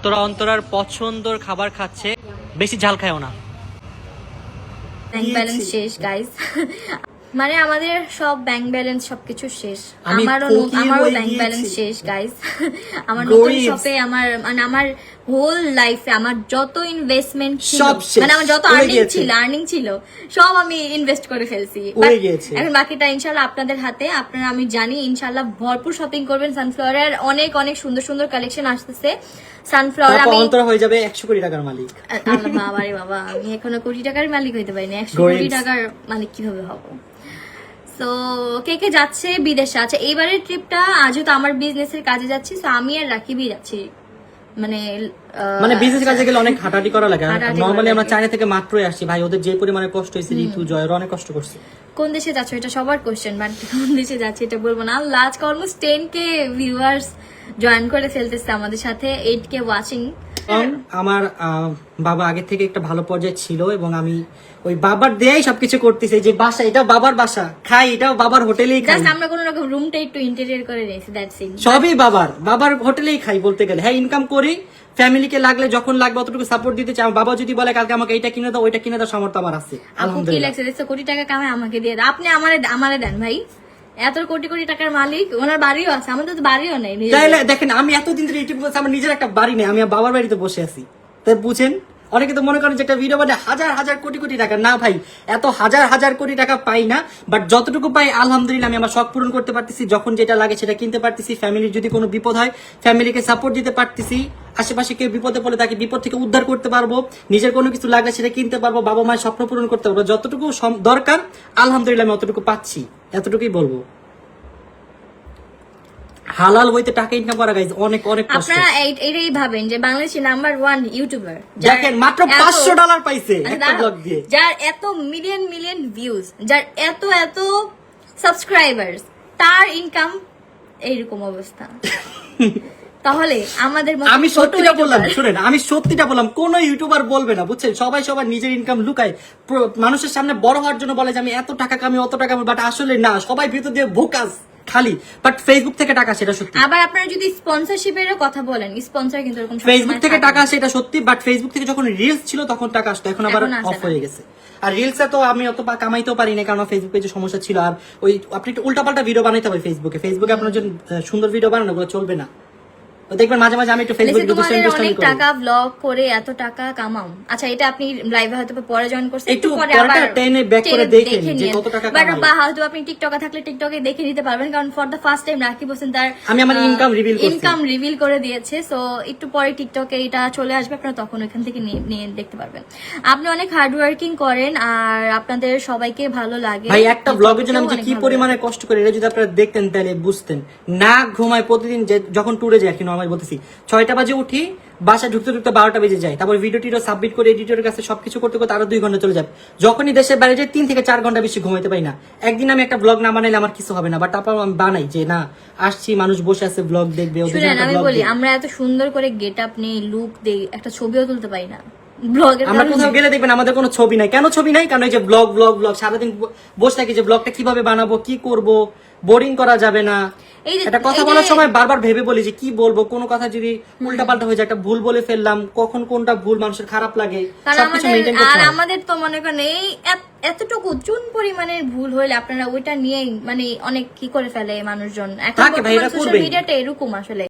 তোরা অন্তরার পছন্দের খাবার খাচ্ছে, বেশি ঝাল খায়ও না। ব্যাংক ব্যালেন্স শেষ গাইস। মানে আমাদের সব ব্যাংক ব্যালেন্স সবকিছু শেষ। আমি আমারও ব্যাংক ব্যালেন্স শেষ গাইস। আমার নতুন গরিব। শপে আমার হোল লাইফে আমার যত ইনভেস্টমেন্ট ছিল, সব শেষ। মানে আমার যত উড়ে আর্নিং ছিল সব আমি ইনভেস্ট করে ফেলছি। উড়ে But গিয়েছে। এখন বাকিটা ইনশাআল্লাহ আপনাদের হাতে। আপনারা আমি জানি ইনশাআল্লাহ ভরপুর শপিং করবেন। সানফ্লাওয়ারের অনেক অনেক সুন্দর সুন্দর কালেকশন আসতেছে। সানফ্লাওয়ার তারপর আমি অন্তরা হয়ে যাবে 100 কোটি টাকার মালিক। আল্লাহ বাবা রে বাবা, আমি এখনো কোটি টাকার মালিক হইতে পারিনি। 100 গরিব। কোটি টাকার মালিক কিভাবে হব? তো কে কে যাচ্ছে বিদেশে? আচ্ছা, এইবারের ট্রিপটা যেহেতু আমার বিজনেসের কাজে যাচ্ছি, তো আমি আর রাকিবই যাচ্ছি। মানে বিজনেস কাজে গেলে অনেক হাঁটাহাঁটি করা লাগে। হাঁটাহাঁটি নরমালি করা আমরা লাগে। চায়না থেকে মাত্রই আসছি ভাই, ওদের যে পরিমাণে কষ্ট হয়েছে, ঋতু জয়ের অনেক কষ্ট করছে। কোন দেশে যাচ্ছ এটা সবার কোশ্চেন, বাট কোন দেশে যাচ্ছে এটা বলবো না। Last almost 10K viewers join করে ফেলতেছে আমাদের সাথে, 8K ওয়াচিং। এবং আমার বাবা আগে থেকে একটা ভালো পর্যায়ে ছিল এবং আমি ওই বাবার দেয়াই সবকিছু করতেছি। যে বাসা, এটা বাবার বাসা, খাই এটাও বাবার হোটেলেই খাই, জাস্ট আমরা কোন রকম রুমটা একটু ইন্টেরিয়র করে নিয়েছি, দ্যাটস ইট। সবই বাবার হোটেলেই খাই বলতে গেলে। হ্যাঁ, ইনকাম করি, ফ্যামিলিকে লাগলে যখন লাগবে অতটুকু সাপোর্ট দিতে চাই। আমার বাবা যদি বলে কালকে আমাকে এইটা কিনে দাও, ওইটা কিনে দাও, সামর্থ্য আমার আছে আপু কি আলহামদুলিল্লাহ। লাগছে? 150 কোটি টাকা কামায় আমাকে দিয়ে দাও। আপনি আমারে দেন ভাই, এত কোটি কোটি টাকার মালিক। ওনার বাড়িও আছে, আমাদের তো বাড়িও নেই নিজেদের। তাইলে দেখেন, আমি এতদিন ধরে ইউটিউব করছি, আমার নিজের একটা বাড়ি নেই, আমি আমার বাবার বাড়িতে বসে আছি। তাই বুঝেন, অনেকে তো মনে করেন যে একটা ভিডিও মানে হাজার হাজার কোটি কোটি টাকা। না ভাই, এত হাজার হাজার কোটি টাকা পাই না, বাট যতটুকু পাই আলহামদুলিল্লাহ আমি আমার শখ পূরণ করতে পারতেছি। যখন যেটা লাগে সেটা কিনতে পারতেছি। ফ্যামিলির যদি কোনো বিপদ হয় ফ্যামিলিকে সাপোর্ট দিতে পারতেছি। আশেপাশে কেউ বিপদে পড়লে তাকে বিপদ থেকে উদ্ধার করতে পারবো। নিজের কোনো কিছু লাগলে সেটা কিনতে পারবো, বাবা মায়ের স্বপ্ন পূরণ করতে পারবো। যতটুকু দরকার আলহামদুলিল্লাহ আমি অতটুকু পাচ্ছি, এতটুকুই বলবো। হালাল বইতে টাকা ইনকাম করা গাইজ অনেক অনেক কষ্ট। আপনারা এটাই ভাবেন যে বাংলাদেশের নাম্বার 1 ইউটিউবার, দেখেন মাত্র $500 পাইছে একটা ব্লগ দিয়ে, যার এত মিলিয়ন মিলিয়ন ভিউজ, যার এত এত সাবস্ক্রাইবার্স, তার ইনকাম এইরকম অবস্থা। তাহলে আমাদের মতো আমি ছোট সত্যিটা বললাম, YouTuber- শুনেন আমি সত্যিটা বললাম, কোন ইউটিউবার বলবে না, বুঝছেন? সবাই সবার নিজের ইনকাম লুকায়, মানুষের সামনে বড় হওয়ার জন্য বলে যে আমি এত টাকা কামি অত টাকা, বাট আসলে না, সবাই ভিতর দিয়ে ভোকাস খালি। বাট ফেসবুক থেকে টাকা, সেটা সত্যি। আবার আপনারা যদি স্পন্সরশিপেরও কথা বলেন, স্পন্সর কিন্তু এরকম সবসময় ফেসবুক থেকে থাকে টাকা না। আসে, এটা সত্যি। বাট ফেসবুক থেকে যখন রিলস ছিল তখন টাকা আসতো, এখন আবার এখন আসে অফ না। হয়ে গেছে। আর রিলসে তো আমি অত কামাইতেও পারি না, কারণ ফেসবুক পেজে সমস্যা ছিল। আর ওই আপনি একটু উল্টাপাল্টা ভিডিও বানাইতে হবে ফেসবুকে আপনার জন্য সুন্দর ভিডিও বানানো, ওগুলো চলবে না। তো দেখবেন মাঝে মাঝে আমি একটু লিসে, ফেসবুক তোমাদের অনেক টাকা ব্লগ করে এত টাকা কামাও। আচ্ছা, এটা আপনি লাইভে হয়তো পরে জয়েন করছেন, একটু পরে পরেটা আবার টেনে back করে দেখেন যে নিয়েন। কত টাকা But কামাই। বা হয়তো আপনি টিকটকে থাকলে টিকটকে দেখে নিতে পারবেন, কারণ for the first time Rakib Hossain তার আমি আমার income reveal করছি। ইনকাম রিভিল করে দিয়েছে। সো একটু পরে টিকটকে এটা চলে আসবে, আপনারা তখন ওইখান থেকে নিয়ে দেখতে পারবেন। আপনি অনেক হার্ড ওয়ার্কিং করেন আর আপনাদের সবাইকে ভালো লাগে। ভাই, একটা ব্লগের জন্য আমি যে অনেক কি ভালো পরিমাণে কষ্ট করি, এটা যদি আপনারা দেখতেন তাহলে বুঝতেন। না ঘুমায় প্রতিদিন, যখন ট্যুরে যাই আর কি, নর্মালি বলতেছি 6টা বাজে উঠি, বাসায় ঢুকতে ঢুকতে 12টা বেজে যায়। তারপর ভিডিও টিডিও সাবমিট করে এডিটরের কাছে সবকিছু করতে করতে আরো 2 ঘন্টা চলে যায়। যখনই দেশের বাইরে যাই 3 থেকে 4 ঘন্টা বেশি ঘুমাইতে পারি না। একদিন আমি একটা ব্লগ না বানাইলে আমার কিছু হবে না, বাট তারপর আমি বানাই যে না, আসছি, মানুষ বসে আছে, ব্লগ দেখবে, ওদের জন্য শুনেন, একটা আমি vlog বলি, দিই। আমরা এত সুন্দর করে গেট আপ নেই, লুক দেই, একটা ছবিও তুলতে পারি না ব্লগের আমরা কারণে। কোথাও গেলে দেখবেন আমাদের কোনো ছবি নাই। কেন ছবি নাই? কারণ এই যে ব্লগ সারাদিন বসে থাকি যে ব্লগটা কিভাবে বানাবো, কি করব, বোরিং করা যাবে না। এই যে- একটা কথা এই যে- বলার সময় বারবার ভেবে বলি যে কি বলবো, কোনো কথা যদি উল্টাপাল্টা হয়ে যায়, একটা ভুল বলে ফেললাম, কখন কোনটা ভুল মানুষের খারাপ লাগে, কারণ সবকিছু মেনটেন আমাদের করতে হয়। আমাদের তো মনে করেন এই এতটুকু চুন পরিমাণের ভুল হইলে আপনারা ওইটা নিয়ে মানে অনেক কি করে ফেলে মানুষজন। এখন থাকে ভাই, এরা সোশ্যাল করবেই। মিডিয়াটা এরকম আসলে।